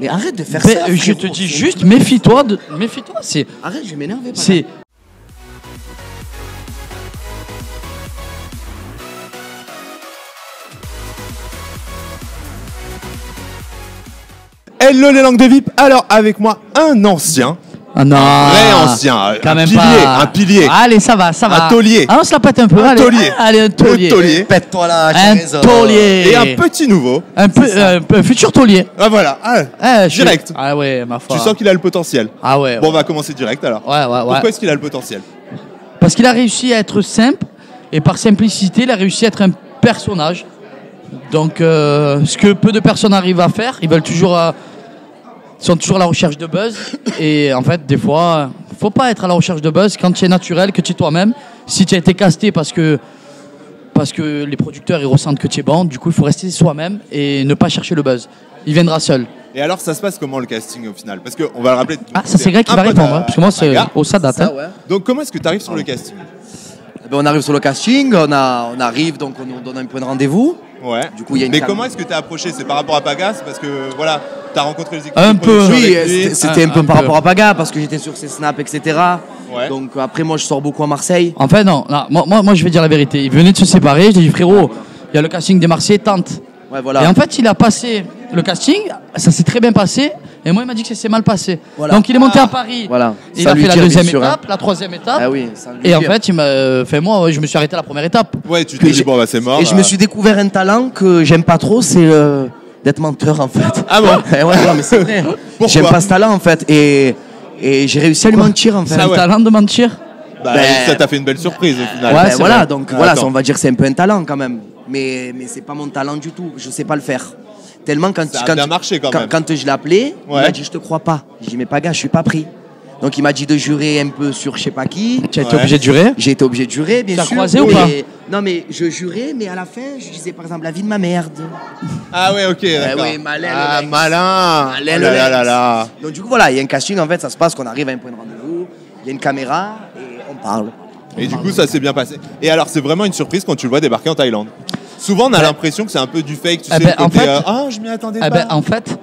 Mais arrête de faire Mais, ça. je te dis juste, méfie-toi. Méfie-toi, c'est. Arrête, je vais m'énerver. C'est. Hello les langues de VIP. Alors avec moi un ancien, Ah non. vrai ancien, Quand un même pilier, pas. un pilier. Allez, ça va. Un taulier. Ah, on se la pète un peu. Un allez. taulier. Allez, un taulier. Un taulier. Pète-toi là, Un taulier. Et un petit nouveau. Un futur taulier. Ah voilà, direct. Ah ouais, ma foi. Tu sens qu'il a le potentiel. Ah ouais. Bon, on va commencer direct alors. Ouais. Pourquoi est-ce qu'il a le potentiel? Parce qu'il a réussi à être simple, et par simplicité, il a réussi à être un personnage. Donc, ce que peu de personnes arrivent à faire, ils sont toujours à la recherche de buzz. Et en fait, des fois, faut pas être à la recherche de buzz quand tu es naturel, que tu es toi-même. Si tu as été casté parce que les producteurs ils ressentent que tu es bon, du coup, il faut rester soi-même et ne pas chercher le buzz. Il viendra seul. Et alors ça se passe comment le casting au final? Parce qu'on va le rappeler. Ah, ça c'est Greg qui va répondre, hein, parce que moi, c'est au ça date. Hein. Ouais. Donc comment est-ce que tu arrives sur le casting? Eh ben, on arrive sur le casting, on arrive, donc on nous donne un point de rendez-vous. Ouais. Du coup, il y a une Mais cam- comment est-ce que tu as approché? C'est par rapport à Pagas? Parce que voilà, tu as rencontré les équipes. Un de peu. production Oui, avec lui. c'était un peu un par peu. rapport à Paga, parce que j'étais sur ses snaps, etc. Ouais. Donc après, moi, je sors beaucoup à Marseille. En fait, non. Moi, je vais dire la vérité. Ils venaient de se séparer. Je lui ai dit, frérot, il y a le casting des Marseillais, tente. Ouais, voilà. Et en fait, il a passé le casting. Ça s'est très bien passé. Et moi, il m'a dit que ça s'est mal passé. Voilà. Donc, il est monté à Paris. Voilà. Il Sans a lui fait la dire, deuxième bien sûr, étape, la troisième étape. Ah oui, sans lui Et en dire. fait, il m'a fait moi, ouais, je me suis arrêté à la première étape. Ouais, tu t'es dit, bon, bah c'est mort. Et je me suis découvert un talent que j'aime pas trop, c'est d'être menteur en fait. Ah bon? Ouais, non, mais c'est vrai. Pourquoi? J'aime pas ce talent en fait. Et j'ai réussi à lui mentir en fait. C'est Ah le ouais. talent de mentir. Bah, Ben- ça t'a fait une belle surprise au final. Ouais, Ben c'est voilà, vrai. donc voilà, Attends. ça, on va dire que c'est un peu un talent quand même. Mais c'est pas mon talent du tout. Je sais pas le faire. Tellement quand Ça a bien marché quand même. Quand je l'ai appelé, il Ouais. m'a dit je te crois pas. J'ai dit mais pas gars, je suis pas pris. Donc il m'a dit de jurer un peu sur je sais pas qui. Tu as été Ouais. obligé de jurer. J'ai été obligé de jurer, bien T'as sûr. croisé ou mais- pas? Non mais je jurais, mais à la fin je disais par exemple la vie de ma merde. Ah ouais, ok, d'accord. oui, malin, Ah, le mec. malin. Malin, Oh le là là mec. là là. Donc du coup voilà, il y a un casting en fait, ça se passe qu'on arrive à un point de rendez-vous, il y a une caméra et on parle. Et du coup, ça s'est bien passé. Et alors, c'est vraiment une surprise quand tu le vois débarquer en Thaïlande. Souvent, on a Ouais. l'impression que c'est un peu du fake, tu Eh sais, ben, le en côté, fait- ah, je m'y attendais Eh pas. ben, en fait,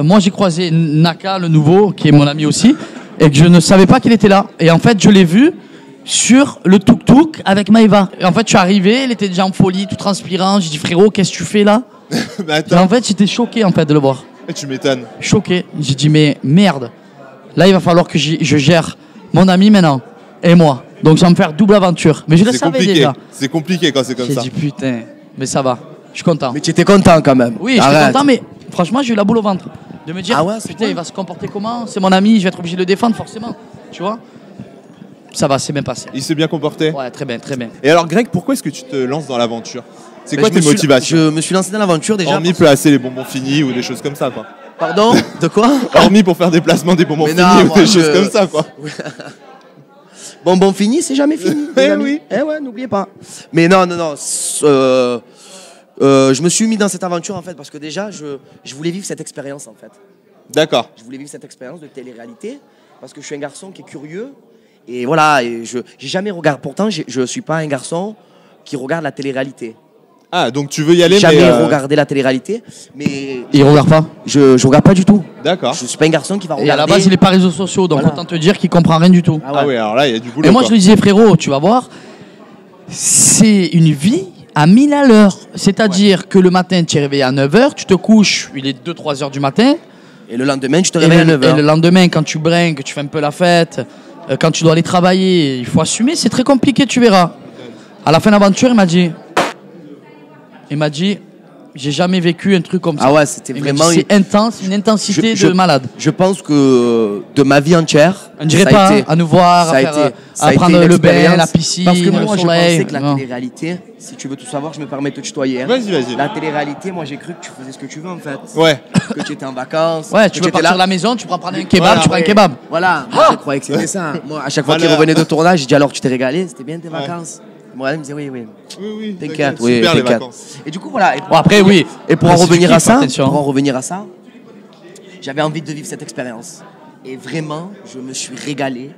moi j'ai croisé Naka, le nouveau, qui est mon ami aussi, et que je ne savais pas qu'il était là. Et en fait, je l'ai vu sur le tuk-tuk avec Maïva. Et en fait, je suis arrivé, il était déjà en folie, tout transpirant. J'ai dit, frérot, qu'est-ce que tu fais là? Mais Et attends, en fait, j'étais choqué en fait de le voir. tu m'étonnes. Choqué. J'ai dit, mais merde. Là, il va falloir que je gère mon ami maintenant et moi. Donc, ça va me faire double aventure. Mais je le C'est savais compliqué. déjà. C'est compliqué quand c'est comme J'ai ça. dit, putain, mais ça va. Je suis content. Mais tu étais content quand même. Oui, j'étais Arrête. content, mais franchement, j'ai eu la boule au ventre. De me dire, Ah ouais, c'est putain, vrai. il va se comporter comment? C'est mon ami, je vais être obligé de le défendre, forcément. Tu vois? Ça va, c'est bien passé. Il s'est bien comporté. Ouais, très bien, très bien. Et alors, Greg, pourquoi est-ce que tu te lances dans l'aventure? C'est Ben, quoi je tes me suis- motivations? Je me suis lancé dans l'aventure déjà. Hormis placer les bonbons finis ou des choses comme ça, quoi. Pardon? De quoi? Hormis pour faire des placements des bonbons Mais finis non, ou moi, des je- choses comme ça, quoi. Bon fini, c'est jamais fini. les Eh amis. oui. Eh ouais, n'oubliez pas. Mais non. Je me suis mis dans cette aventure en fait parce que déjà je voulais vivre cette expérience en fait. D'accord. Je voulais vivre cette expérience de télé-réalité parce que je suis un garçon qui est curieux et voilà, et j'ai jamais regardé. Pourtant, je suis pas un garçon qui regarde la télé-réalité. Ah, donc tu veux y aller, Jamais mais. regardé la télé-réalité, mais Il regarde pas. je regarde pas du tout. D'accord. Je suis pas un garçon qui va Et regarder. à la base, il est pas réseaux sociaux, donc Voilà. autant te dire qu'il comprend rien du tout. Ah ouais, alors là, il y a du boulot. Et moi, quoi. je lui disais, frérot, tu vas voir, c'est une vie à 1000 à l'heure. C'est-à-dire que le matin, tu es réveillé à 9h, tu te couches, il est 2-3 heures du matin. Et le lendemain, tu te Et réveilles à le, 9h. et le lendemain, quand tu brinques, tu fais un peu la fête, quand tu dois aller travailler, il faut assumer, c'est très compliqué, tu verras. À la fin de l'aventure, il m'a dit, j'ai jamais vécu un truc comme ça. Ah ouais, c'était Il m'a dit, vraiment c'est intense, une intensité Je- de malade. Je pense que de ma vie entière, On dirait ça a pas été- à nous voir, ça a à, faire, été- ça a à été prendre une le bain, expérience. la piscine, Parce que moi, le je soleil. pensais que la Non. télé-réalité, si tu veux tout savoir, je me permets de te tutoyer. hein. Vas-y. La télé-réalité, moi, j'ai cru que tu faisais ce que tu veux en fait. Ouais. Que tu étais en vacances. Ouais, que tu veux étais partir là. de la maison, tu prends prendre un kebab, Voilà, tu prends un Ouais. kebab. Voilà, moi, je croyais que c'était ça. Moi, à chaque fois qu'il Voilà. revenait de tournage, je dis alors tu t'es régalé, c'était bien tes vacances. Moi, il me disait oui. Oui. T'inquiète, oui, Super les t'inquiète. vacances. Et du coup, voilà. Bon, après, oui. Et pour Mais en si tu revenir à kiffes, ça, attention. j'avais envie de vivre cette expérience. Et vraiment, je me suis régalé.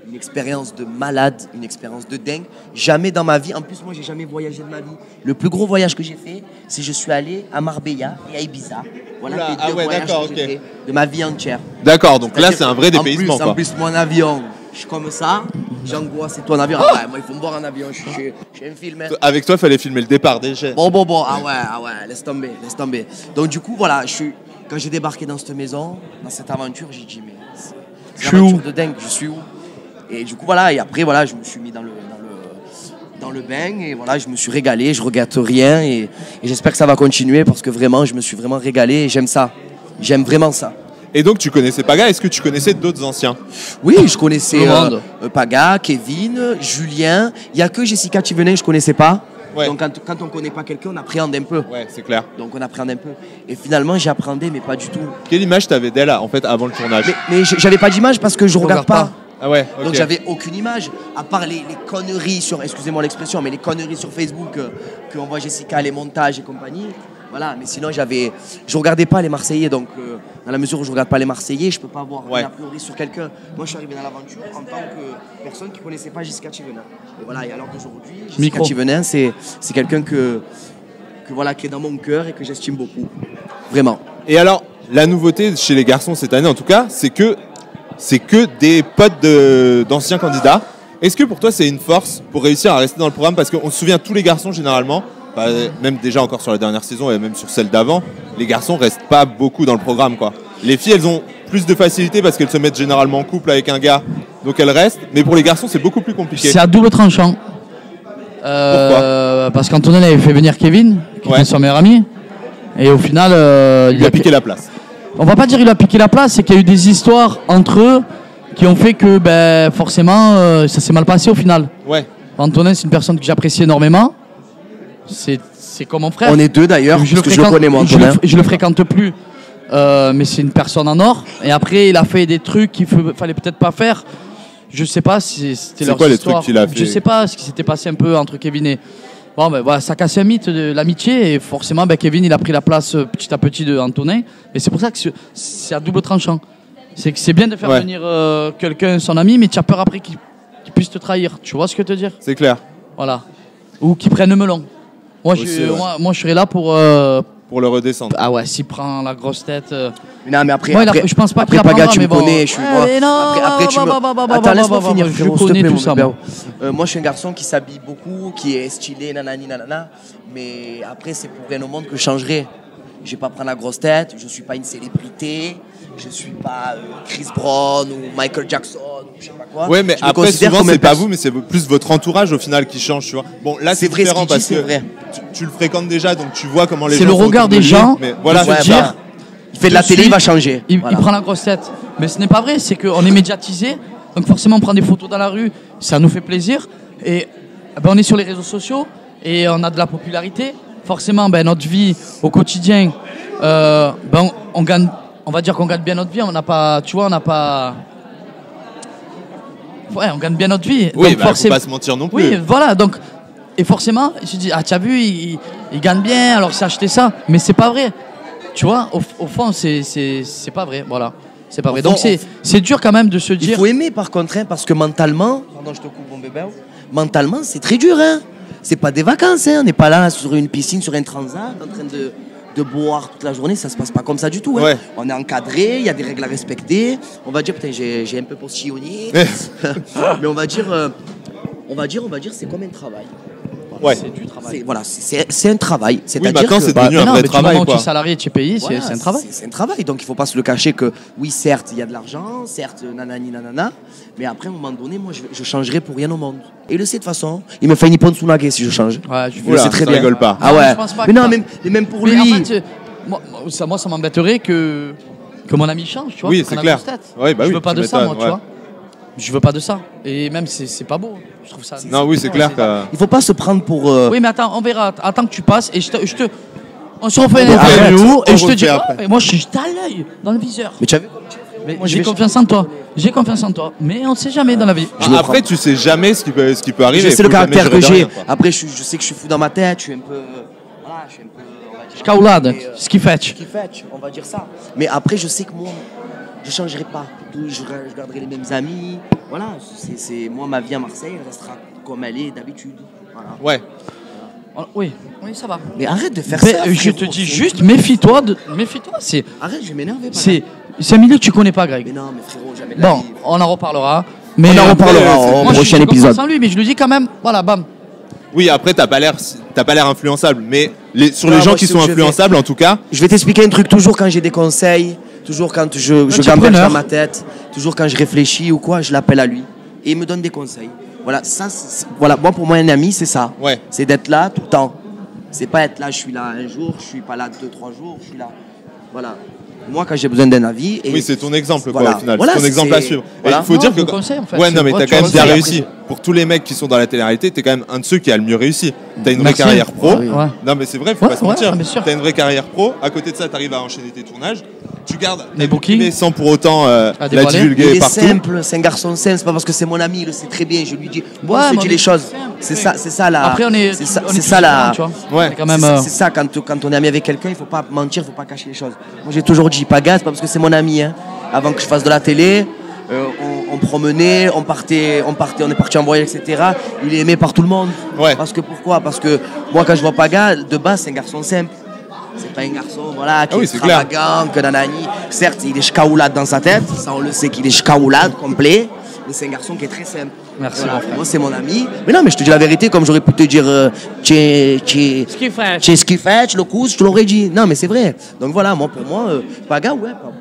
une expérience de malade, une expérience de dingue. Jamais dans ma vie, en plus moi j'ai jamais voyagé de ma vie. Le plus gros voyage que j'ai fait, c'est je suis allé à Marbella et à Ibiza. Voilà Oula, les ah deux ouais, voyages d'accord, que j'ai ok. fait de ma vie entière. D'accord, donc là c'est un vrai dépaysement En quoi. plus mon avion, je suis comme ça, j'angoisse et toi en avion. Ah ouais, moi il faut me voir en avion, je suis un film. Hein. Avec toi, fallait filmer le départ déjà. Bon, ah ouais, laisse tomber. Donc du coup, voilà, quand j'ai débarqué dans cette maison, dans cette aventure, j'ai dit, mais c'est Je suis une où aventure de dingue, je suis où? Et du coup, voilà, et après, voilà, je me suis mis dans le bain, et voilà, je me suis régalé, je regrette rien, et j'espère que ça va continuer, parce que vraiment, je me suis vraiment régalé, et j'aime ça. J'aime vraiment ça. Et donc tu connaissais Paga, est-ce que tu connaissais d'autres anciens? Oui, je connaissais Tout le monde. Paga, Kevin, Julien. Il n'y a que Jessica Thivenin que je ne connaissais pas. Ouais. Donc quand on ne connaît pas quelqu'un, on appréhende un peu. Ouais, c'est clair. Donc on appréhende un peu. Et finalement, j'appréhendais, mais pas du tout. Quelle image t'avais d'elle en fait avant le tournage? Mais j'avais pas d'image parce que je regarde pas. Ah ouais, ok. Donc j'avais aucune image, à part les conneries sur, excusez-moi l'expression, mais les conneries sur Facebook qu'on voit Jessica, les montages et compagnie. Voilà, mais sinon je regardais pas les Marseillais, donc dans la mesure où je regarde pas les Marseillais, je peux pas avoir Ouais. a priori sur quelqu'un. Moi je suis arrivé dans l'aventure en tant que personne qui connaissait pas Jessica Thivenin. Et voilà, et alors qu'aujourd'hui, Jessica Micro. Thivenin, c'est quelqu'un que voilà, qui est dans mon cœur et que j'estime beaucoup. Vraiment. Et alors, la nouveauté chez les garçons cette année en tout cas, c'est que des potes d'anciens candidats. Est-ce que pour toi c'est une force pour réussir à rester dans le programme? Parce qu'on se souvient tous les garçons généralement, même déjà encore sur la dernière saison et même sur celle d'avant, les garçons restent pas beaucoup dans le programme quoi. Les filles elles ont plus de facilité parce qu'elles se mettent généralement en couple avec un gars, donc elles restent. Mais pour les garçons c'est beaucoup plus compliqué. C'est à double tranchant. Parce qu'Antonin avait fait venir Kevin, qui Ouais. est son meilleur ami. Et au final, Il lui a piqué la place. on va pas dire il a piqué la place, c'est qu'il y a eu des histoires entre eux qui ont fait que forcément ça s'est mal passé au final. Ouais. Antonin, c'est une personne que j'apprécie énormément. C'est comme mon frère. On est deux d'ailleurs, parce que je le connais moi, Antonin. Je le fréquente plus, mais c'est une personne en or. Et après, il a fait des trucs qu'il fallait peut-être pas faire. Je sais pas si c'était C'est leur quoi les histoire. trucs qu'il a fait? Je sais pas ce qui s'était passé un peu entre Kevin et. Bon, voilà, ça casse un mythe de l'amitié et forcément, Kevin, il a pris la place petit à petit de Antonin. Et c'est pour ça que c'est à double tranchant. C'est que c'est bien de faire Ouais. venir quelqu'un, son ami, mais tu as peur après qu'il puisse te trahir. Tu vois ce que je veux te dire? C'est clair. Voilà. Ou qu'il prenne le melon. Moi, Aussi, ouais. moi, je serais là pour. Pour le redescendre. Ah ouais, s'il prend la grosse tête. Non, mais après, Moi, après je pense pas après qu'il Paga, apprendra, tu me mais bon. connais, je suis moi. Mais non, Après, tu me. Attends, laisse-moi finir, je frérot, s'il te connais plaît, tout mon ça, bébé. moi. Moi, je suis un garçon qui s'habille beaucoup, qui est stylé, nanani, nanana. Mais après, c'est pour rien au monde que je changerai. Je vais pas prendre la grosse tête, je suis pas une célébrité, je suis pas Chris Brown ou Michael Jackson ou je sais pas quoi. Ouais, mais Je me après, considère souvent, comme c'est un pas perso- vous, mais c'est plus votre entourage au final qui change, tu vois. Bon, là, c'est C'est vrai, ce différent qu'il dit, parce c'est que vrai. tu le fréquentes déjà, donc tu vois comment les gens C'est le sont regard autour de des lui, gens. Mais voilà, de Ouais, se c'est dire, ça. Il fait de la de télé, il suite, va changer. Il Voilà. prend la grosse tête. Mais ce n'est pas vrai, c'est qu'on est médiatisé. Donc forcément, on prend des photos dans la rue, ça nous fait plaisir. Et on est sur les réseaux sociaux et on a de la popularité. Forcément, notre vie au quotidien, on gagne. On va dire qu'on gagne bien notre vie. On n'a pas, tu vois, on n'a pas. Ouais, on gagne bien notre vie. Oui, Donc, faut pas se mentir non plus. Oui, voilà. Donc, et forcément, il se dit, ah, tu as vu, il gagne bien, alors il s'est acheté ça. Mais c'est pas vrai. Tu vois, au fond, c'est pas vrai. Voilà. C'est pas vrai. Au fond, Donc, c'est dur quand même de se Il dire. faut aimer par contre, hein, parce que mentalement, pardon, je te coupe mon bébé, mentalement, c'est très dur. Hein. C'est pas des vacances, hein. On n'est pas là sur une piscine, sur un transat, en train de boire toute la journée, ça se passe pas comme ça du tout. Hein. Ouais. On est encadré, il y a des règles à respecter. On va dire, putain, j'ai un peu postillonné. Mais on va dire, c'est comme un travail. Ouais. C'est du travail. Voilà, c'est un travail. Oui, C'est-à-dire maintenant, que- c'est Bah, devenu mais un non, vrai mais du travail, moment où tu quoi. es salarié, tu es payé, Voilà, c'est un travail. C'est un travail, donc il ne faut pas se le cacher que oui, certes, il y a de l'argent, certes, nanani, nanana, mais après, à un moment donné, moi, je changerai pour rien au monde. Et il le sait de toute façon, il me fait une ponce sous la gueule si je change. Ouais, Il le Oula, sait très ça bien. rigole pas. Ah Non, ouais. je pense pas Mais que non, ça- même pour Mais lui. en fait, moi, ça m'embêterait que mon ami change, tu vois. Oui, qu'il c'est prenne clair. la grosse tête. Ouais, bah je oui, veux pas tu de ça, m'étonnes, moi, tu ouais. vois. Je veux pas de ça. Et même, c'est pas beau. Je trouve ça. Non, oui, c'est clair que. Il faut pas se prendre pour. Oui, mais attends, on verra. Attends que tu passes et on se refait On une refait, interview on et je te refait dis, après. mais moi, je suis à l'œil, dans le viseur. Mais tu as vu comme tu es, frérot. Mais Moi, je j'ai vais- confiance en toi. J'ai confiance en toi. Mais on sait jamais dans la vie. Je le Après, prends. tu sais jamais ce qui peut arriver. C'est le Faut jamais caractère que jurer de j'ai. rien, quoi. Après, je sais que je suis fou dans ma tête, je suis un peu. Voilà, je suis un peu. On va dire. Caoulade, Mais, ce qui fait. Ce qui fait, on va dire ça. Mais après, je sais que moi, je changerai pas. Je garderai les mêmes amis, voilà, moi, ma vie à Marseille elle restera comme elle est d'habitude. Voilà. Ouais. Oui, ça va. Mais arrête de faire Mais, ça. je frérot. te dis juste, méfie-toi. Méfie-toi. Arrête, je vais m'énerver. C'est un milieu que tu connais pas, Greg. Mais non, mais frérot, jamais de la Bon, vie. on en reparlera. Mais On en reparlera au moi, prochain je épisode. sans lui, mais je lui dis quand même, voilà, bam. Oui, après, t'as pas l'air influençable, mais sur Non, les gens moi, qui c'est sont où je vais. influençables, en tout cas, Je vais t'expliquer un truc, toujours quand j'ai des conseils, toujours quand je gamberge entrepreneur. dans ma tête, toujours quand je réfléchis ou quoi, je l'appelle à lui. Et il me donne des conseils. Voilà, voilà, moi pour moi un ami c'est ça. Ouais. C'est d'être là tout le temps. C'est pas être là, je suis là un jour, je suis pas là 2-3 jours, je suis là. Voilà. Moi quand j'ai besoin d'un avis. Et oui, c'est ton exemple, voilà. quoi, au final. Voilà, c'est ton exemple à c'est- suivre. voilà. Et il faut Non, dire je que. le conseille, en fait. Ouais, non, mais Ouais, t'as tu quand même conseilles, bien après. réussi. Pour tous les mecs qui sont dans la télé-réalité, t'es quand même un de ceux qui a le mieux réussi. T'as une vraie Merci. carrière pro. Ah oui. Ouais. Non, mais c'est vrai, faut Ouais, pas se ouais, mentir. bien sûr. T'as une vraie carrière pro. À côté de ça, t'arrives à enchaîner tes tournages. Tu gardes Les ta bookings. vie privée sans pour autant la dévoiler. Il divulguer est partout. simple, c'est un garçon simple, c'est pas parce que c'est mon ami, il le sait très bien, je lui dis, bon, Ouais, je mais te dis on les est choses. simple, C'est oui. ça la. Après, on est c'est ça, on est c'est tous ça la. différents, tu vois. Ouais. On est quand même. C'est ça, quand on est ami avec quelqu'un, il faut pas mentir, il faut pas cacher les choses. Moi j'ai toujours dit pas gaz, pas parce que c'est mon ami. Hein. Avant que je fasse de la télé, on promenait, on est parti en voyage, etc. Il est aimé par tout le monde. Ouais. Parce que pourquoi? Parce que moi quand je vois Paga, de base c'est un garçon simple. C'est pas un garçon voilà, qui Ah oui, est c'est clair. extravagant, que nanani. Certes, il est schkaoulade dans sa tête, ça on le sait qu'il est schkaoulade complet, mais c'est un garçon qui est très simple. Merci, Voilà. mon frère. Moi c'est mon ami. Mais non, mais je te dis la vérité, comme j'aurais pu te dire ce qu'il fait, le coup, je te l'aurais dit. Non, mais c'est vrai. Donc voilà, moi pour moi, Paga,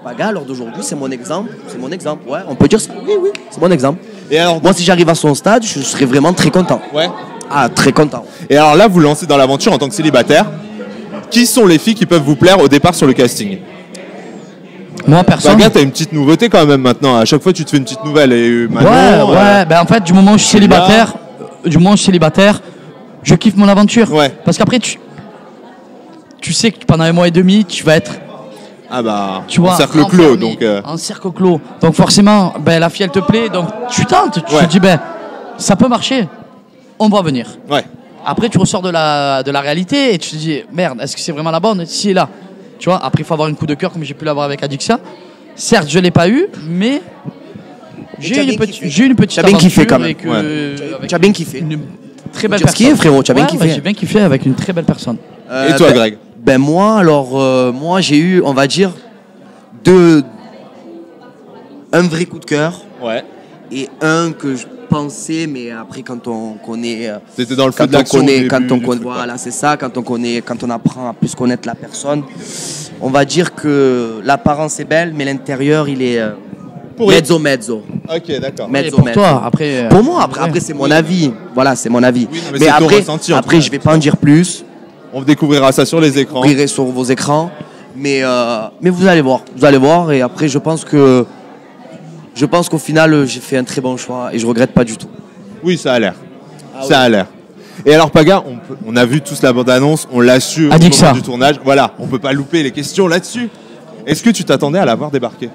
Paga, lors d'aujourd'hui, c'est mon exemple. C'est mon exemple, ouais. On peut dire ça. Oui, c'est mon exemple. Et alors, Moi, si j'arrive à son stade, je serais vraiment très content. ouais. Ah, très content. Et alors là, vous lancez dans l'aventure en tant que célibataire. Qui sont les filles qui peuvent vous plaire au départ sur le casting? Moi, personne. Paga, t'as une petite nouveauté quand même maintenant. À chaque fois, tu te fais une petite nouvelle. Et Manon, Ouais. Ben, en fait, du moment où je suis Julia. célibataire, je kiffe mon aventure. Ouais. Parce qu'après, tu sais que pendant un mois et demi, tu vas être, Ah bah, tu vois, en cercle enfermé, clos. Donc, en cercle clos. Donc forcément, ben, la fille, elle te plaît. Donc tu tentes. Tu Ouais. te dis, ben, ça peut marcher. On va venir. ouais. Après, tu ressors de la réalité et tu te dis, merde, est-ce que c'est vraiment la bonne? Si, là. Tu vois, après, il faut avoir un coup de cœur comme j'ai pu l'avoir avec Adixia. Certes, je ne l'ai pas eu, mais tu as j'ai bien une, kiffé. j'ai une petite Tu as bien kiffé, aventure quand même. et que- Ouais. avec Tu as bien kiffé. une très belle Tu as skié, personne. frérot, tu as bien Ouais, kiffé. j'ai bien kiffé avec une très belle personne. Et toi, Greg? Ben moi, alors, moi j'ai eu, on va dire, un vrai coup de cœur Ouais. et un que je pensais, mais après quand on connaît, T'étais dans le feu quand de on l'action. connaît, au début quand on du connaît, truc, quoi. voilà, c'est ça, quand on apprend à plus connaître la personne, on va dire que l'apparence est belle, mais l'intérieur il est Pourri. mezzo. Ok, d'accord. Mais- Et pour toi, après. Pour moi, après c'est mon avis, voilà, c'est mon avis. Oui, non, mais c'est ton après, ressenti, en tout après cas. je vais pas en dire plus. On découvrira ça sur les écrans. Vous verrez sur vos écrans. Mais vous allez voir. Et après, je pense qu'au final, j'ai fait un très bon choix et je regrette pas du tout. Oui, ça a l'air. Ah Ça a l'air. Et alors, Paga, on a vu tous la bande-annonce, on l'a su au Adixia. moment du tournage. Voilà, on peut pas louper les questions là-dessus. Est-ce que tu t'attendais à la voir débarquer?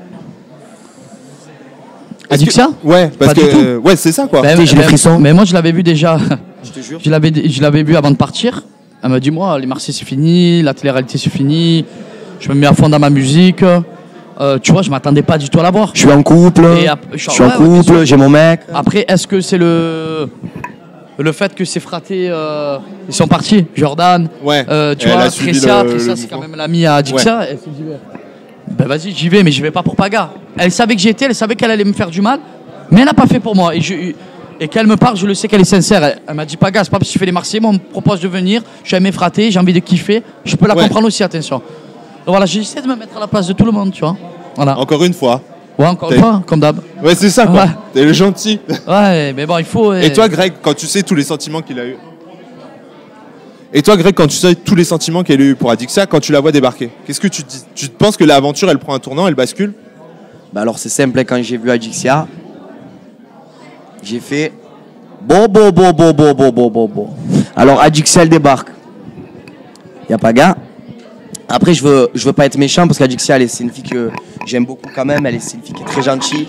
Adixia? Ouais, parce Pas du que ouais, c'est ça quoi. Ben, j'ai les frissons. Mais moi, je l'avais vu déjà. Je te jure. Je l'avais vu avant de partir. Elle m'a dit, moi, les Marseillais, c'est fini, la télé-réalité, c'est fini. Je me mets à fond dans ma musique. Tu vois, je m'attendais pas du tout à la voir. Je suis en couple. Et Je suis en ouais, bien couple. sûr. J'ai mon mec. Après, est-ce que c'est le fait que ces fratés, ils sont partis, Jordan, Ouais. tu Et elle vois, a suivi Tricia, le c'est quand mouvement. même l'ami à Adixia. Elle s'est dit, ben vas-y, j'y vais, mais j'y vais pas pour Paga. Elle savait que j'y étais, elle savait qu'elle allait me faire du mal, mais elle n'a pas fait pour moi. Et qu'elle me parle, je le sais qu'elle est sincère. Elle m'a dit, Paga, c'est pas parce que je fais les Marseillais, moi on me propose de venir, je suis aimé frater, j'ai envie de kiffer. Je peux la Ouais. comprendre aussi, attention. Donc voilà, j'essaie de me mettre à la place de tout le monde, tu vois. Voilà. Encore une fois. Ouais, encore T'as- une fois, comme d'hab. Ouais, c'est ça quoi. Ouais. T'es le gentil. Ouais, mais bon, il faut. Et toi, Greg, quand tu sais tous les sentiments qu'il a eu. Et toi, Greg, quand tu sais tous les sentiments qu'elle a eu pour Adixia, quand tu la vois débarquer, qu'est-ce que tu te dis? Tu te penses que l'aventure, elle prend un tournant, elle bascule? Bah alors c'est simple, hein, quand j'ai vu Adixia, j'ai fait bon. Alors Adixia elle débarque. Y a pas gars. Après je veux pas être méchant parce qu'Adixia c'est une fille que j'aime beaucoup quand même, c'est une fille qui est très gentille.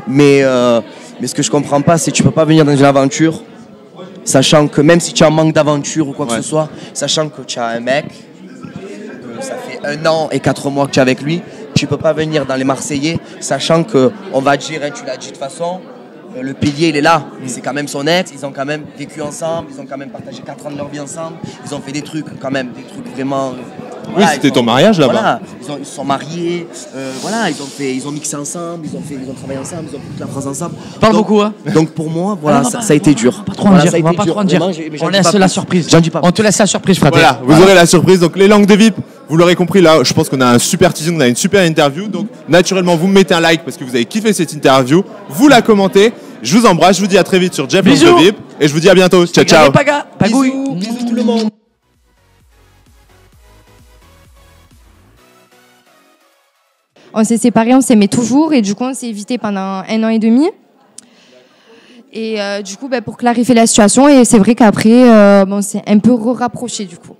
Mais ce que je comprends pas, c'est que tu peux pas venir dans une aventure sachant que même si tu es en manque d'aventure ou quoi que Ouais. ce soit, sachant que tu as un mec, que ça fait 1 an et 4 mois que tu es avec lui, tu peux pas venir dans les Marseillais, sachant que, on va dire, hein, tu l'as dit de toute façon, le pilier, il est là. C'est quand même son ex. Ils ont quand même vécu ensemble. Ils ont quand même partagé 4 ans de leur vie ensemble. Ils ont fait des trucs, quand même, des trucs vraiment. Oui, c'était ton mariage là-bas. Voilà, ils se sont mariés. Voilà, ils ont mixé ensemble. Ils ont travaillé ensemble. Ils ont toute la France ensemble. Parle beaucoup, hein. Donc pour moi, voilà, ça a été dur. Pas trop en dire. On va pas trop en dire. On laisse la surprise. J'en dis pas. On te laisse la surprise, frère. Voilà, vous aurez la surprise. Donc les langues de VIP, vous l'aurez compris là, je pense qu'on a un super teasing, on a une super interview. Donc naturellement, vous me mettez un like parce que vous avez kiffé cette interview. Vous la commentez. Je vous embrasse, je vous dis à très vite sur Jeff Langue de VIP et je vous dis à bientôt. Ciao ciao. Bisous tout le monde. On s'est séparés, on s'aimait toujours et du coup on s'est évité pendant 1 an et demi. Et du coup, pour clarifier la situation, et c'est vrai qu'après, on s'est un peu rapprochés du coup.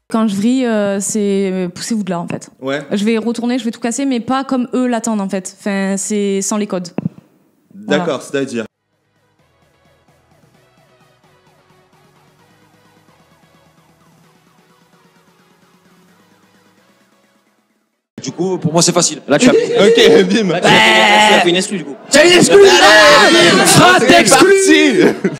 Quand je vrille, c'est poussez-vous de là en fait. Ouais. Je vais retourner, je vais tout casser, mais pas comme eux l'attendent en fait. Enfin, c'est sans les codes. D'accord, Voilà. c'est-à-dire. Du coup, pour moi, c'est facile. Là, tu as Ok, bim. fait une exclue, du coup. C'est une exclue. Frappe C'est exclue. parti.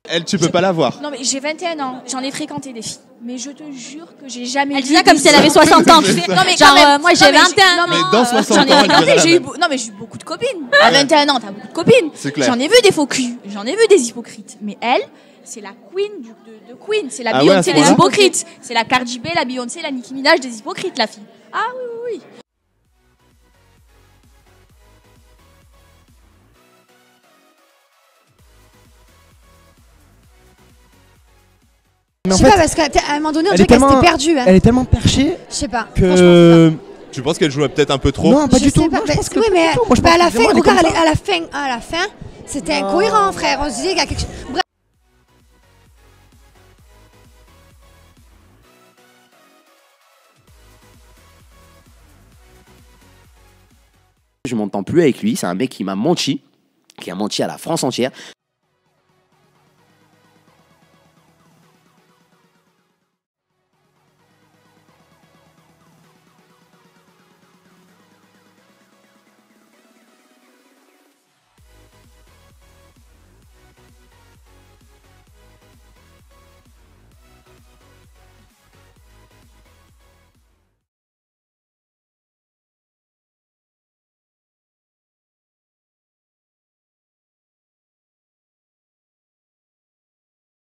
Elle, tu peux pas la voir. Non mais j'ai 21 ans, j'en ai fréquenté des filles. Mais je te jure que j'ai jamais Elle vu dit ça comme si elle avait 60 ans, tu sais. Non mais Genre, quand même, moi j'ai 21 Mais ans. dans 60 j'en ans, ai elle dirait fréquenté, la j'ai eu même. non mais j'ai eu beaucoup de copines. À 21 ans, t'as beaucoup de copines. C'est clair. J'en ai vu des faux culs, j'en ai vu des hypocrites. Mais elle, c'est la queen de Queen, c'est la Ah ouais, à ce Beyoncé des point-là hypocrites. C'est la Cardi B, la Beyoncé, la Nicki Minaj des hypocrites, la fille. Ah oui. Mais en Je sais fait, pas, parce qu'à un moment donné, on elle dirait est qu'elle tellement- s'était perdue. Hein. elle est tellement perchée Je sais pas. que. Tu penses qu'elle jouait peut-être un peu trop? Non, pas Je du tout. sais pas. Non, je Bah, pense que oui, pas mais du tout. Moi, je à pense la que fin, vraiment, elle est regarde, comme ça. à la fin, c'était incohérent, frère. On se disait qu'il y a quelque chose. Bref. Je m'entends plus avec lui, c'est un mec qui m'a menti, qui a menti à la France entière.